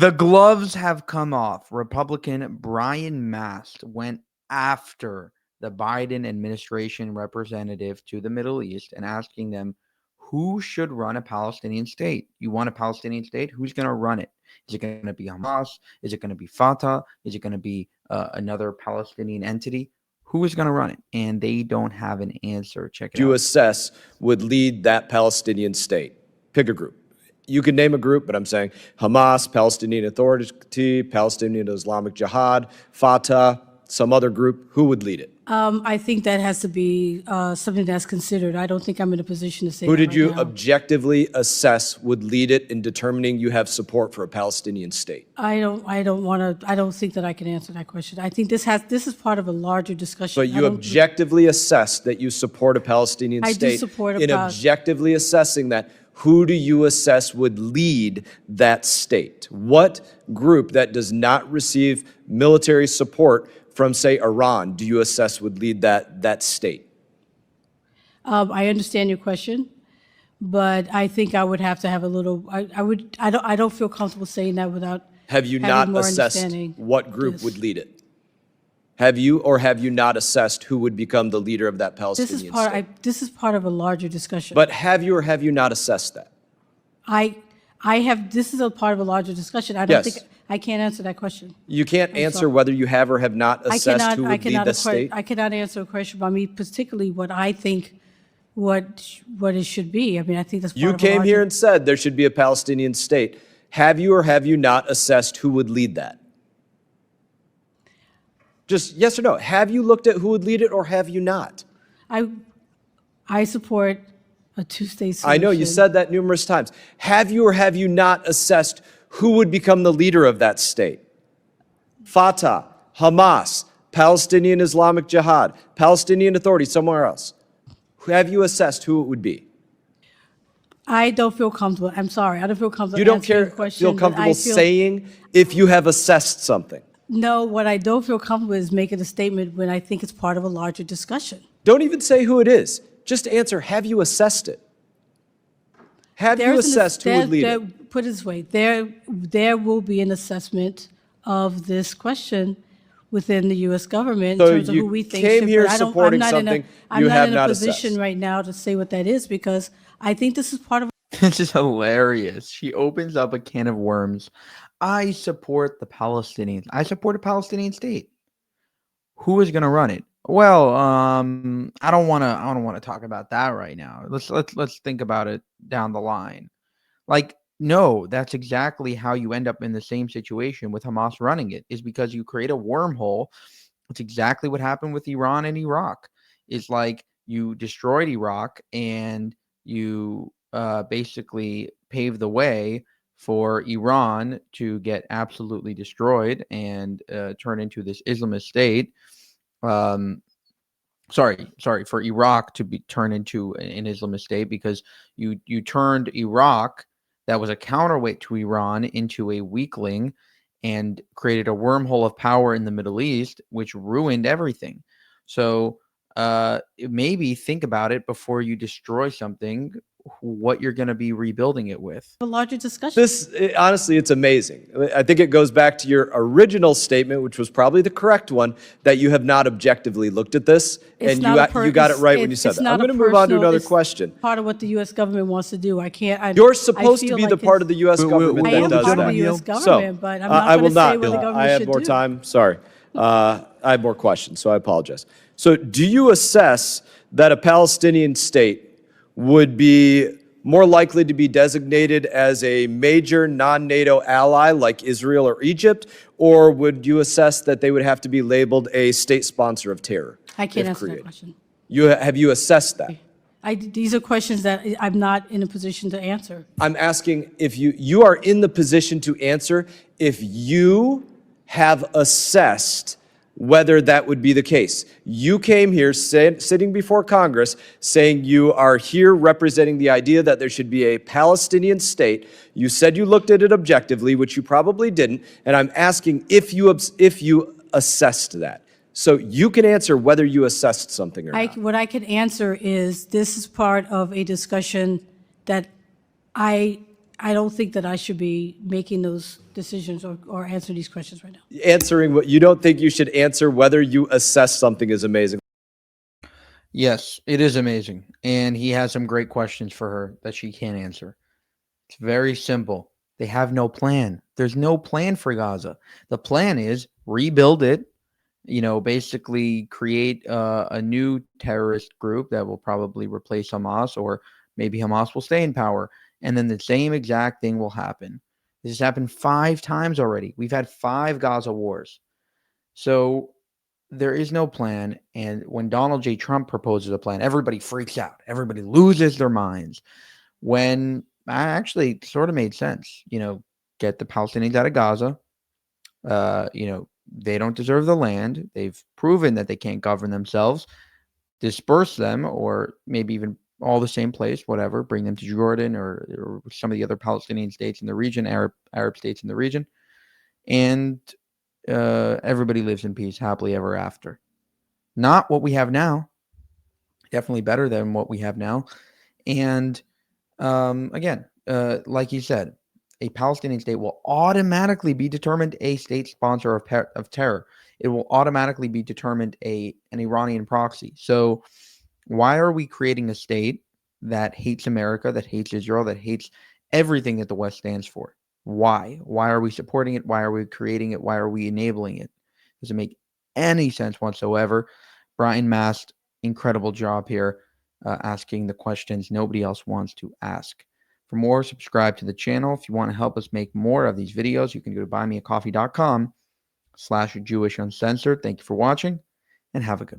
The gloves have come off. Republican Brian Mast went after the Biden administration representative to the Middle East and asking them who should run a Palestinian state. You want a Palestinian state? Who's going to run it? Is it going to be Hamas? Is it going to be Fatah? Is it going to be another Palestinian entity? Who is going to run it? And they don't have an answer. Check it out. You assess would lead that Palestinian state? Pick a group. You can name a group, but I'm saying Hamas, Palestinian Authority, Palestinian Islamic Jihad, Fatah, some other group. Who would lead it? I think that has to be something that's considered. I don't think I'm in a position to say Who that did you right now. objectively assess would lead it in determining you have support for a Palestinian state? I don't think that I can answer that question. I think this is part of a larger discussion. But you objectively assess that you support a Palestinian state. I do support a In objectively assessing that, who do you assess would lead that state? What group that does not receive military support from, say, Iran, do you assess would lead that state? I understand your question, but I think I would have to have a little. I don't feel comfortable saying that without. Have you having not more assessed understanding. what group Yes. would lead it? Have you or have you not assessed who would become the leader of that Palestinian state? This is part of a larger discussion. But have you or have you not assessed that? I have. This is a part of a larger discussion. I don't think I can't answer that question. You can't answer whether you have or have not assessed who would lead the state? I cannot answer a question about me, particularly what I think what it should be. I mean, I think that's part You of a came larger. here and said there should be a Palestinian state. Have you or have you not assessed who would lead that? Just yes or no. Have you looked at who would lead it or have you not? I support a two-state solution. I know you said that numerous times. Have you or have you not assessed who would become the leader of that state? Fatah, Hamas, Palestinian Islamic Jihad, Palestinian Authority, somewhere else. Have you assessed who it would be? I don't feel comfortable. I'm sorry. I don't feel comfortable You don't answering care, the question. feel but comfortable saying if you have assessed something. No, what I don't feel comfortable is making a statement when I think it's part of a larger discussion. Don't even say who it is. Just answer, have you assessed it? Have you assessed who would lead it? Put it this way, there will be an assessment of this question within the U.S. government in So terms of you who we think came should. here But supporting something you have not assessed. I'm not in a position right now to say what that is because I think this is part of. This is hilarious. She opens up a can of worms. I support the Palestinians. I support a Palestinian state. Who is going to run it? Well, I don't want to talk about that right now. Let's think about it down the line. Like, no, that's exactly how you end up in the same situation with Hamas running it, is because you create a wormhole. It's exactly what happened with Iran and Iraq. It's like you destroyed Iraq and you basically paved the way for Iran to get absolutely destroyed and turn into this Islamist state. For Iraq to be turned into an Islamist state because you turned Iraq, that was a counterweight to Iran, into a weakling and created a wormhole of power in the Middle East, which ruined everything. So maybe think about it before you destroy something, what you're going to be rebuilding it with. A larger discussion. Honestly, it's amazing. I think it goes back to your original statement, which was probably the correct one, that you have not objectively looked at this, and you got it right when you said that. I'm going to move on to another question. Part of what the U.S. government wants to do. I can't. You're supposed to be the part of the U.S. government I that am does part that. of the U.S. government, but I'm not I going will to say not. what the government I have should more do. time. Sorry. I have more questions, so I apologize. So do you assess that a Palestinian state would be more likely to be designated as a major non-NATO ally like Israel or Egypt, or would you assess that they would have to be labeled a state sponsor of terror? I can't answer that question. Have you assessed that? These are questions that I'm not in a position to answer. I'm asking if you are in the position to answer if you have assessed whether that would be the case. You came here sitting before Congress saying you are here representing the idea that there should be a Palestinian state. You said you looked at it objectively, which you probably didn't, and I'm asking if you assessed that. So you can answer whether you assessed something or not. What I can answer is this is part of a discussion that I I don't think that I should be making those decisions or answering these questions right now. Answering what you don't think you should answer, whether you assess something is amazing. Yes, it is amazing. And he has some great questions for her that she can't answer. It's very simple. They have no plan. There's no plan for Gaza. The plan is rebuild it, basically create a new terrorist group that will probably replace Hamas, or maybe Hamas will stay in power. And then the same exact thing will happen. This has happened 5 times already. We've had 5 Gaza wars. So there is no plan. And when Donald J. Trump proposes a plan, everybody freaks out. Everybody loses their minds. When actually sort of made sense, get the Palestinians out of Gaza. They don't deserve the land. They've proven that they can't govern themselves. Disperse them, or maybe even all the same place, whatever. Bring them to Jordan or some of the other Palestinian states in the region, Arab states in the region. And everybody lives in peace, happily ever after. Not what we have now. Definitely better than what we have now. And again, like you said, a Palestinian state will automatically be determined a state sponsor of terror. It will automatically be determined an Iranian proxy. So why are we creating a state that hates America, that hates Israel, that hates everything that the West stands for? Why? Why are we supporting it? Why are we creating it? Why are we enabling it? Doesn't make any sense whatsoever. Brian Mast, incredible job here, asking the questions nobody else wants to ask. For more, subscribe to the channel. If you want to help us make more of these videos, you can go to buymeacoffee.com/JewishUncensored. Thank you for watching, and have a good one.